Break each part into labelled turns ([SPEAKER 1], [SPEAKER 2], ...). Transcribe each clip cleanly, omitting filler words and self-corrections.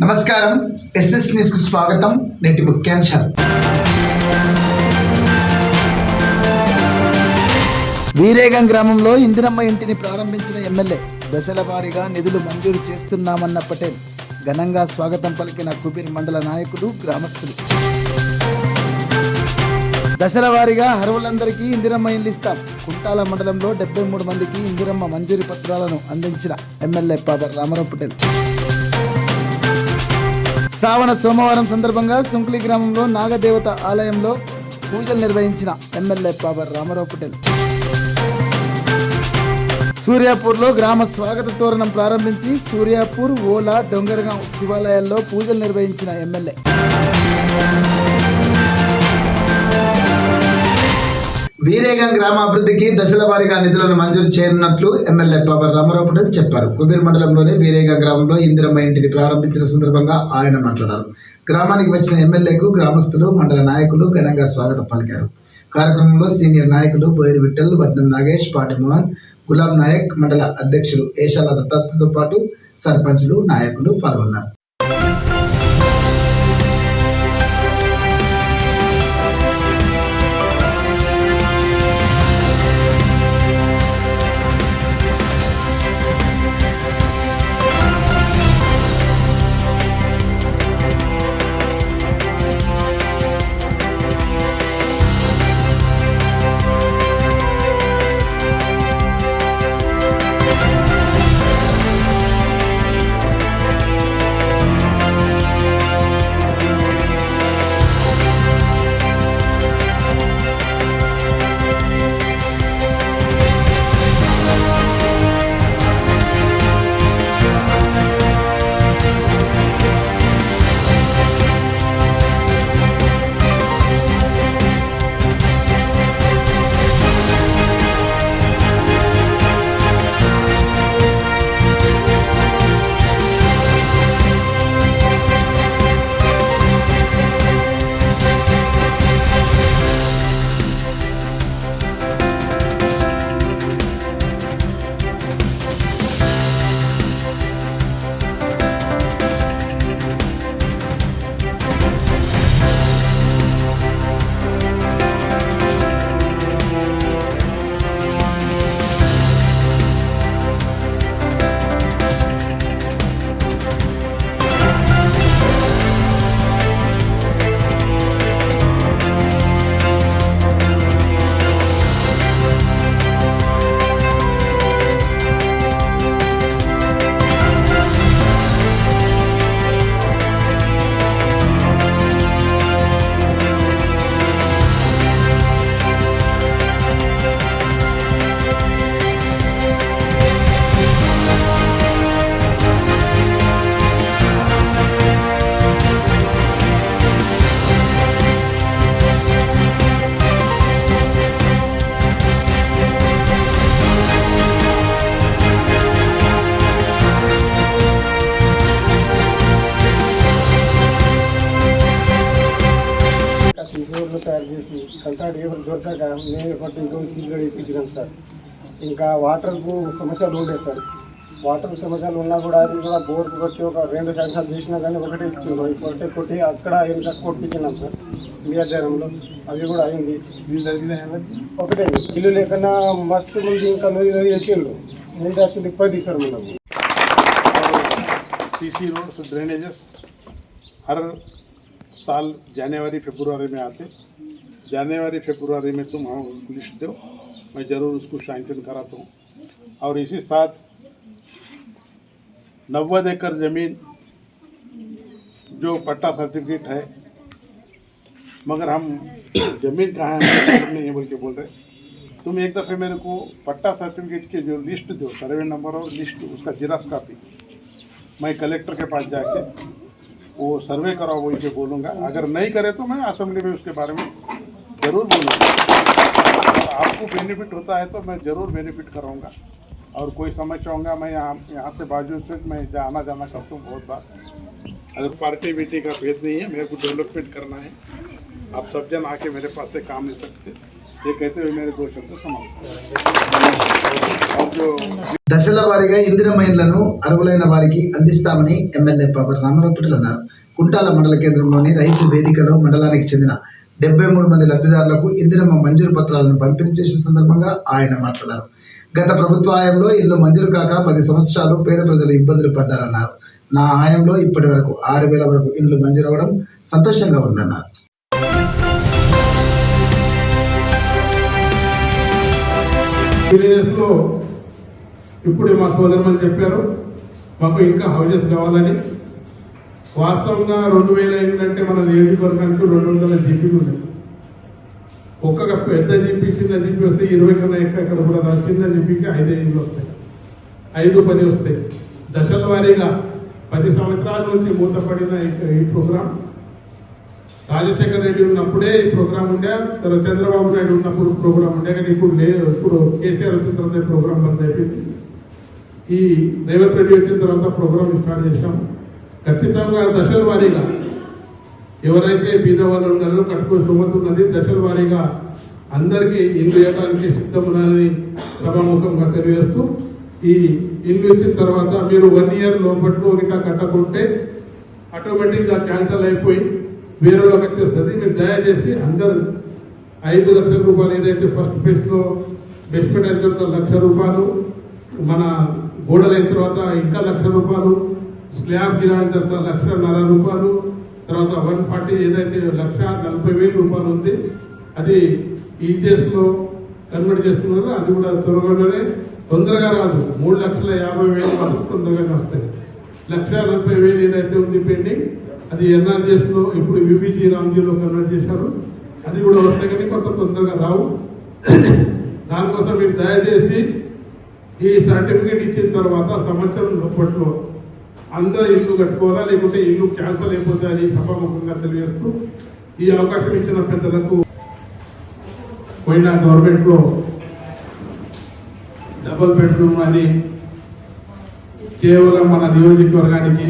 [SPEAKER 1] నమస్కారం SS news కు స్వాగతం. నేటి ముఖ్యాంశాలు. వీరేగం గ్రామంలో ఇందిరమ్మ ఇంటిని ప్రారంభించిన ఎమ్మెల్యే. దశల వారీగా నిధులు మంజూరు చేస్తున్నామన్న పటేల్. ఘనంగా స్వాగతం పలికిన కుబీర్ మండల నాయకులు, గ్రామస్తులు. దశల వారీగా అర్హులందరికీ ఇందిరమ్మ ఇండ్లు ఇస్తాం. కుంటాల మండలంలో 73 మందికి ఇందిరమ్మ మంజూరీ పత్రాలను అందించిన ఎమ్మెల్యే పాబర్ రామారావు పటేల్. శ్రావణ సోమవారం సందర్భంగా సుంకులి గ్రామంలో నాగదేవత ఆలయంలో పూజలు నిర్వహించిన ఎమ్మెల్యే పాబర్ రామారావు పటేల్. సూర్యాపూర్లో గ్రామ స్వాగత తోరణం ప్రారంభించి సూర్యాపూర్, ఓలా, డొంగరగాం శివాలయాల్లో పూజలు నిర్వహించిన ఎమ్మెల్యే. వీరేగం గ్రామాభివృద్ధికి దశల వారీగా నిధులను మంజూరు చేయనున్నట్లు ఎమ్మెల్యే పాబర్ రామారావు పటేల్ చెప్పారు. కుబీర్ మండలంలోని వీరేగం గ్రామంలో ఇందిరమ్మ ఇంటిని ప్రారంభించిన సందర్భంగా ఆయన మాట్లాడారు. గ్రామానికి వచ్చిన ఎమ్మెల్యేకు గ్రామస్తులు, మండల నాయకులు ఘనంగా స్వాగతం పలికారు. కార్యక్రమంలో సీనియర్ నాయకులు బోయిరి విఠల్, వడ్నం నాగేష్, పాటి మోహన్, గులాం నాయక్, మండల అధ్యక్షులు ఏషాల దత్తతో పాటు సర్పంచ్లు, నాయకులు పాల్గొన్నారు.
[SPEAKER 2] తయారు చేసి కంట్రాక్ట్ ఎవరు దొరకక మేము ఒకటి ఇంకొక సీట్లు ఇప్పించినాం సార్. ఇంకా వాటర్కు సమస్యలు ఉండేవి సార్. వాటర్ సమస్యలు ఉన్నా కూడా అది కూడా బోర్కు కొట్టి ఒక 2 సంవత్సరాలు చేసినా కానీ ఒకటే ఇచ్చిండు. ఒకటే కొట్టి అక్కడ ఇంకా కొట్టించినాం సార్ నియోజకవర్గంలో. అది కూడా అయింది. ఒకటే ఇల్లు లేకన్నా మస్తు ముందు ఇంకా నొయ్యి వేసిండు. ముందు వచ్చి ఇప్పటి తీసారు మనకు.
[SPEAKER 3] सीसी रोड ड्रेनेजेस हर साल जनवरी फरवरी में आते. जनवरी फरवरी में तुम हम लिस्ट दो, मैं ज़रूर उसको सैंक्शन कराता हूँ. और इसी साथ 90 एकड़ ज़मीन जो पट्टा सर्टिफिकेट है, मगर हम ज़मीन कहाँ है नहीं बोल के बोल रहे. तुम एक दफ़े मेरे को पट्टा सर्टिफिकेट के जो लिस्ट दो, सर्वे नंबर और लिस्ट, उसका जेरॉक्स कॉपी मैं कलेक्टर के पास जाके वो सर्वे कराओ बोल के बोलूँगा. अगर नहीं करे तो मैं असेंबली में उसके बारे में ज़रूर बोलूँगा. आपको बेनिफिट होता है तो मैं ज़रूर बेनिफिट कराऊँगा. और कोई समस्या होगा मैं यहाँ से बाजू से मैं आना जाना करता हूँ बहुत बार. अगर पार्टी बीटी का भेद नहीं है, मेरे को डेवलपमेंट करना है. आप सब जन आके मेरे पास से काम ले सकते. ये कहते हुए मेरे 2 शब्द समाप्त। और जो
[SPEAKER 1] దశల వారీగా ఇందిరమ్మ ఇండ్లను అర్హులైన వారికి అందిస్తామని ఎమ్మెల్యే పవర్ రామారావు పటేల్ అన్నారు. కుంటాల మండల కేంద్రంలోని రైతు వేదికలో మండలానికి చెందిన 73 మంది లబ్ధిదారులకు ఇందిరమ్మ మంజూరు పత్రాలను పంపిణీ చేసిన సందర్భంగా ఆయన మాట్లాడారు. గత ప్రభుత్వ హయాంలో ఇల్లు మంజూరు కాక 10 సంవత్సరాలు పేద ప్రజలు ఇబ్బందులు పడ్డారన్నారు. నా హయాంలో ఇప్పటి వరకు 6,000 వరకు ఇల్లు మంజూరు అవ్వడం సంతోషంగా ఉందన్నారు.
[SPEAKER 4] విలేజెస్లో ఇప్పుడే మా సోదరులు చెప్పారు మాకు ఇంకా హౌజెస్ కావాలని. వాస్తవంగా 2000 ఏంటంటే మన నియోజకవర్గానికి 200 జీపీలు ఉన్నాయి. ఒక్కొక్క పెద్ద జీపీ చిన్న జీపీ వస్తే 20 కన్నా ఎక్కడ కూడా చిన్న జీపీకి 5 ఇళ్ళు వస్తాయి, 5-10 వస్తాయి. దశల వారీగా 10 సంవత్సరాల నుంచి మూతపడిన ఈ ప్రోగ్రాం రాజశేఖర రెడ్డి ఉన్నప్పుడే ఈ ప్రోగ్రాం ఉండే, తర్వాత చంద్రబాబు నాయుడు ఉన్నప్పుడు ప్రోగ్రాం ఉండే, కానీ ఇప్పుడు లేదు. ఇప్పుడు కేసీఆర్ వచ్చిన తర్వాత ప్రోగ్రాం బంద్ అయిపోయింది. ఈ రేవంత్ రెడ్డి వచ్చిన తర్వాత ప్రోగ్రాం స్టార్ట్ చేశాం. ఖచ్చితంగా దశల వారీగా ఎవరైతే బీద వాళ్ళు ఉన్నారో కట్టుకుని సుమతున్నది దశల వారీగా అందరికీ ఇల్లు ఇవ్వడానికి సిద్ధమున్నదని సభాముఖంగా తెలియజేస్తూ, ఈ ఇల్లు ఇచ్చిన తర్వాత మీరు 1 ఇయర్ లోపట్లో ఇంకా కట్టకుంటే ఆటోమేటిక్ గా క్యాన్సల్ అయిపోయి వేరేలోకి వచ్చేస్తుంది. మీరు దయచేసి అందరు 5 లక్షల రూపాయలు ఏదైతే ఫస్ట్ ఫేజ్ లో బేస్మెంట్ అయిన తర్వాత 1 లక్ష రూపాయలు, మన గోడలు అయిన తర్వాత ఇంకా 1 లక్ష రూపాయలు, స్లాబ్ గిరాయిన తర్వాత 1,50,000 రూపాయలు, తర్వాత 140 ఏదైతే 1,40,000 రూపాయలు ఉంది అది ఈజీఎస్ లో కన్వర్ట్ చేస్తున్నారో అది కూడా త్వరగానే, తొందరగా రాదు. 3,50,000 వరకు తొందరగానే వస్తాయి. 1,40,000 ఏదైతే ఉంది పెండింగ్ అది ఎన్ఆర్జీఎస్ లో ఇప్పుడు విబిజీ రామ్జీలో కన్వర్ట్ చేశారు, అది కూడా వస్తాయి కానీ కొంత తొందరగా రావు. దానికోసం మీరు దయచేసి ఈ సర్టిఫికేట్ ఇచ్చిన తర్వాత సంవత్సరం లోపట్లో అందరూ ఇల్లు కట్టుకోవాలా, లేకుంటే ఇల్లు క్యాన్సల్ అయిపోతాయని సభాముఖంగా తెలియజేస్తూ ఈ అవకాశం ఇచ్చిన పెద్దలకు, పోయిన గవర్నమెంట్ లో డబుల్ బెడ్రూమ్ అని కేవలం మన నియోజకవర్గానికి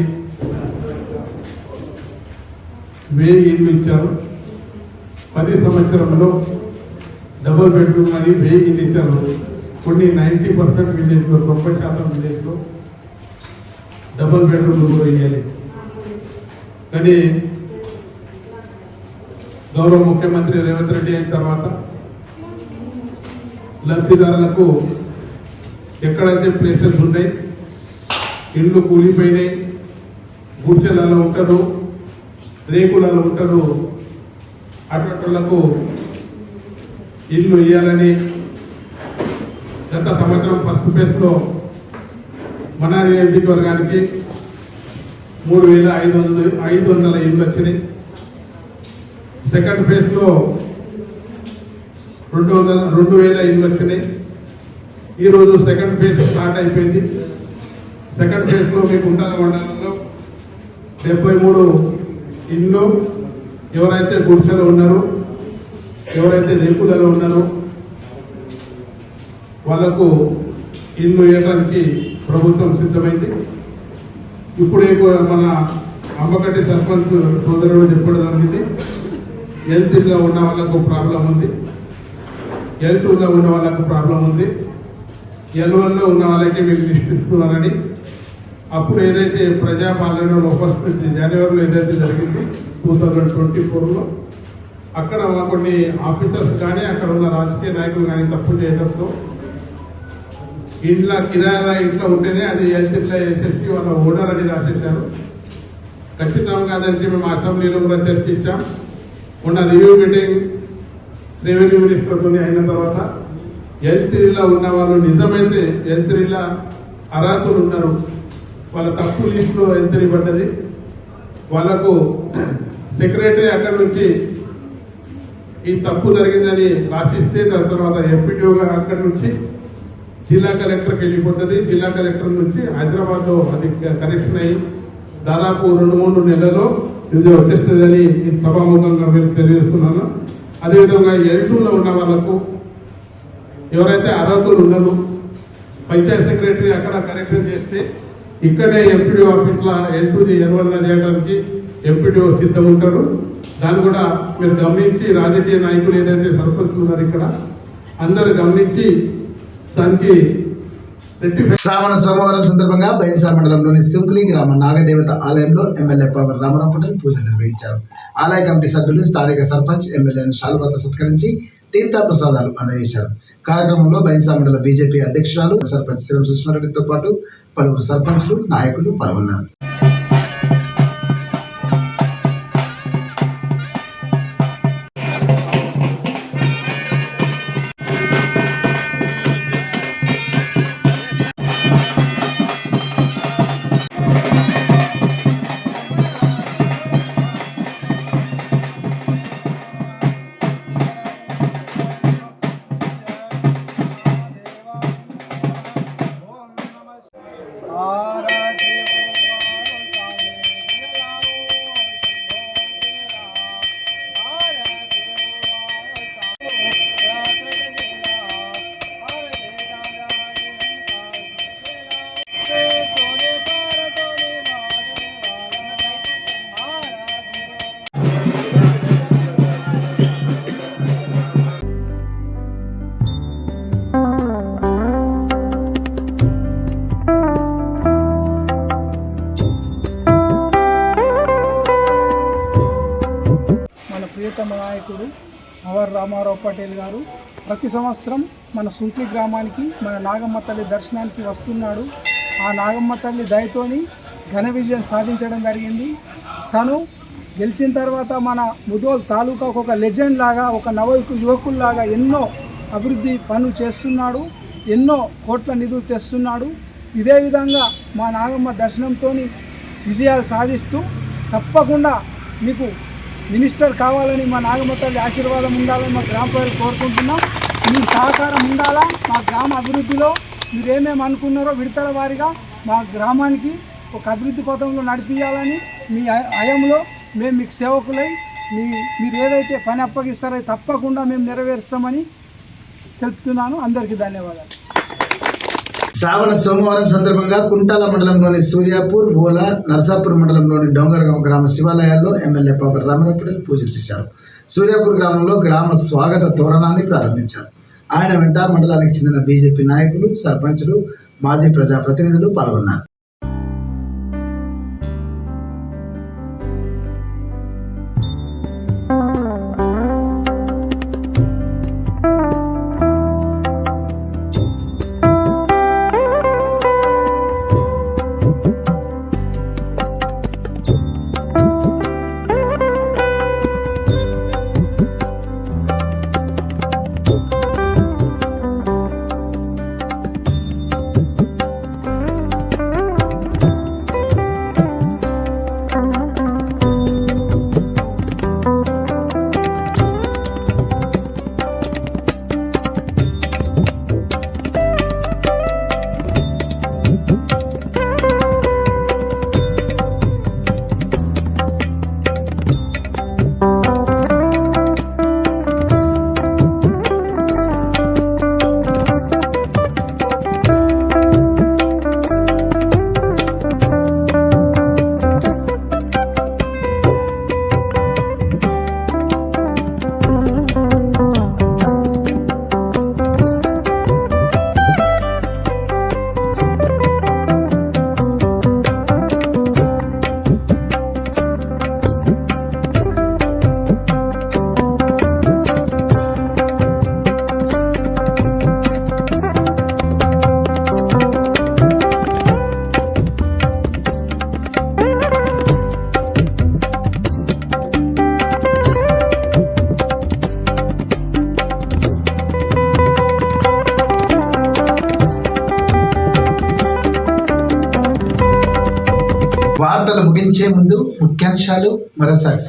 [SPEAKER 4] 1000 ఇల్లు ఇచ్చారు. 10 సంవత్సరంలో డబుల్ బెడ్రూమ్ అని 1000 ఇల్లు ఇచ్చారు. కొన్ని 90% విలేజ్ లో, 90% విలేజ్ లో డబుల్ బెడ్రూమ్ కూడా ఇవ్వాలి. కానీ గౌరవ ముఖ్యమంత్రి రేవంత్ రెడ్డి అయిన తర్వాత లబ్ధిదారులకు ఎక్కడైతే ప్లేసెస్ ఉన్నాయి, ఇళ్ళు కూలిపోయినాయి, గుడిసెలలో ఉంటారు, రేకులలో ఉంటారు, అటువంటి ఇల్లు ఇవ్వాలని గత సంవత్సరం ఫస్ట్ ఫేజ్ లో మన నియోజకవర్గానికి 3,500 ఇళ్ళు వచ్చినాయి. సెకండ్ ఫేజ్ లో 2,000 ఇళ్ళు వచ్చినాయి. ఈ రోజు సెకండ్ ఫేజ్ స్టార్ట్ అయిపోయింది. సెకండ్ ఫేజ్ లో మీకు ఉండాల మండలంలో 73 ఇళ్ళు ఎవరైతే గుడిసెలో ఉన్నారో, ఎవరైతే రేకులలో ఉన్నారో వాళ్లకు ఇల్లు ఇవ్వడానికి ప్రభుత్వం సిద్ధమైంది. ఇప్పుడే మన అమ్మగడ్డి సర్పంచ్ సోదరుడు చెప్పడం జరిగింది, ఎల్సీలో ఉన్న వాళ్ళకు ప్రాబ్లం ఉంది, ఎల్2లో ఉన్న వాళ్ళకు ప్రాబ్లం ఉంది, ఎల్1లో ఉన్న వాళ్ళకి వీళ్ళు లిస్ట్ ఇస్తున్నారని. అప్పుడు ఏదైతే ప్రజాపాలనలో ఫస్ట్ జనవరిలో ఏదైతే జరిగింది 2024లో, అక్కడ కొన్ని ఆఫీసర్స్ కానీ అక్కడ ఉన్న రాజకీయ నాయకులు కానీ తప్పు చేయడంతో ఇంట్లో కిరాయిల ఇంట్లో ఉంటేనే అది ఎల్సీలో వేసేసి వాళ్ళ ఓనర్ అని రాసేశారు. ఖచ్చితంగా అదంటే మేము అసెంబ్లీలో కూడా చర్చించాం. మొన్న రివ్యూ మీటింగ్ రెవెన్యూ మినిస్టర్తో అయిన తర్వాత ఎల్3లో ఉన్న వాళ్ళు నిజమైతే ఎల్3లో అర్హతలు ఉన్నారు, వాళ్ళ తప్పు లిస్ట్ లో ఎల్3 పడ్డది, వాళ్లకు సెక్రటరీ అక్కడి నుంచి ఈ తప్పు జరిగిందని రాసిస్తే దాని తర్వాత ఎంపీడీఓ గారు అక్కడి నుంచి జిల్లా కలెక్టర్కి వెళ్ళిపోతుంది. జిల్లా కలెక్టర్ నుంచి హైదరాబాద్ లో అది కనెక్షన్ అయ్యి దాదాపు 2-3 నెలల్లో ఇది వచ్చేస్తుందని సభాముఖంగా మీరు తెలియజేస్తున్నాను. అదేవిధంగా ఎల్2లో ఉన్న వాళ్లకు ఎవరైతే అర్హతలు ఉన్నారో పంచాయత్ సెక్రటరీ అక్కడ కరెక్షన్ చేస్తే ఇక్కడే ఎంపీడీఓ ఆఫీస్లో ఎల్పీజీ ఎరువల్ల చేయడానికి ఎంపీడీఓ సిద్ధం ఉంటారు. దాన్ని కూడా మీరు గమనించి రాజకీయ నాయకులు ఏదైతే సర్పంచులు ఉన్నారు ఇక్కడ అందరూ గమనించి దానికి
[SPEAKER 1] శ్రావణ సోమవారం సందర్భంగా బైన్సా మండలంలోని సింకులి గ్రామ నాగదేవత ఆలయంలో ఎమ్మెల్యే పవర్ రామారావు పటేల్ పూజలు నిర్వహించారు. ఆలయ కమిటీ సభ్యులు స్థానిక సర్పంచ్ ఎమ్మెల్యేను శాలువాతో సత్కరించి తీర్థ ప్రసాదాలు అందజేశారు. కార్యక్రమంలో బైన్సా మండల బీజేపీ అధ్యక్షురాలు సర్పంచ్ శ్రీరం సుష్మారెడ్డితో పాటు పలువురు సర్పంచ్లు నాయకులు పాల్గొన్నారు.
[SPEAKER 2] ప్రియతమ నాయకుడు పవర్ రామారావు పటేల్ గారు ప్రతి సంవత్సరం మన సుంకి గ్రామానికి మన నాగమ్మ తల్లి దర్శనానికి వస్తున్నాడు. ఆ నాగమ్మ తల్లి దయతోని ఘన విజయం సాధించడం జరిగింది. తను గెలిచిన తర్వాత మన ముదోల్ తాలూకాకు ఒక లెజెండ్ లాగా, ఒక యువకుల్లాగా ఎన్నో అభివృద్ధి పనులు చేస్తున్నాడు, ఎన్నో కోట్ల నిధులు తెస్తున్నాడు. ఇదే విధంగా మా నాగమ్మ దర్శనంతో విజయాలు సాధిస్తూ తప్పకుండా మీకు మినిస్టర్ కావాలని మా నాగమ్మ తల్లి ఆశీర్వాదం ఉండాలని మా గ్రామ ప్రజలు కోరుకుంటున్నాం. మీ సహకారం ఉండాలా. మా గ్రామ అభివృద్ధిలో మీరు ఏమేమి అనుకున్నారో విడతల వారీగా మా గ్రామానికి ఒక అభివృద్ధి పథంలో నడిపించాలని మీ హయంలో మేము మీకు సేవకులై మీరు ఏదైతే పని అప్పగిస్తారో తప్పకుండా మేము నెరవేరుస్తామని తెలుపుతున్నాను. అందరికీ ధన్యవాదాలు.
[SPEAKER 1] శ్రావణ సోమవారం సందర్భంగా కుంటాల మండలంలోని సూర్యాపూర్, ఓలా, నర్సాపూర్ మండలంలోని డొంగరగాం గ్రామ శివాలయాల్లో ఎమ్మెల్యే పవర్ రామారావు పటేల్ పూజలు చేశారు. సూర్యాపూర్ గ్రామంలో గ్రామ స్వాగత తోరణాన్ని ప్రారంభించారు. ఆయన వెంట మండలానికి చెందిన బీజేపీ నాయకులు, సర్పంచులు, మాజీ ప్రజాప్రతినిధులు పాల్గొన్నారు. వార్తలు ముగించే ముందు ముఖ్యాంశాలు మరోసారి.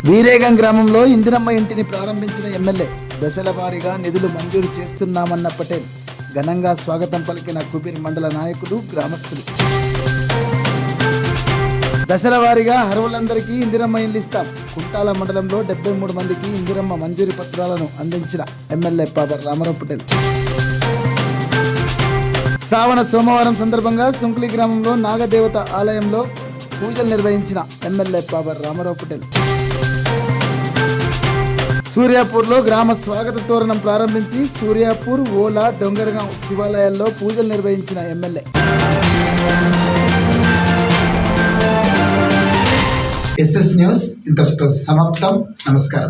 [SPEAKER 1] వీరేగం గ్రామంలో ఇందిరమ్మ ఇంటిని ప్రారంభించిన ఎమ్మెల్యే. దశల వారీగా నిధులు మంజూరు చేస్తున్నామన్న పటేల్. ఘనంగా స్వాగతం పలికిన కుబీర్ మండల నాయకులు, గ్రామస్తులు. దశల వారీగా అర్హులందరికీ ఇందిరమ్మ ఇండ్లు ఇస్తాం. కుంటాల మండలంలో 73 మందికి ఇందిరమ్మ మంజూరీ పత్రాలను అందించిన ఎమ్మెల్యే పవర్ రామారావు పటేల్. శ్రావణ సోమవారం సందర్భంగా సుంకులి గ్రామంలో నాగదేవత ఆలయంలో పూజలు నిర్వహించిన ఎమ్మెల్యే పవర్ రామారావు పటేల్. సూర్యాపూర్లో గ్రామ స్వాగత తోరణం ప్రారంభించి సూర్యాపూర్, ఓలా, డొంగరగాం శివాలయాల్లో పూజలు నిర్వహించిన ఎమ్మెల్యే. ఎస్ఎస్ న్యూస్ ఇంతటితో సమాప్తం. నమస్కారం.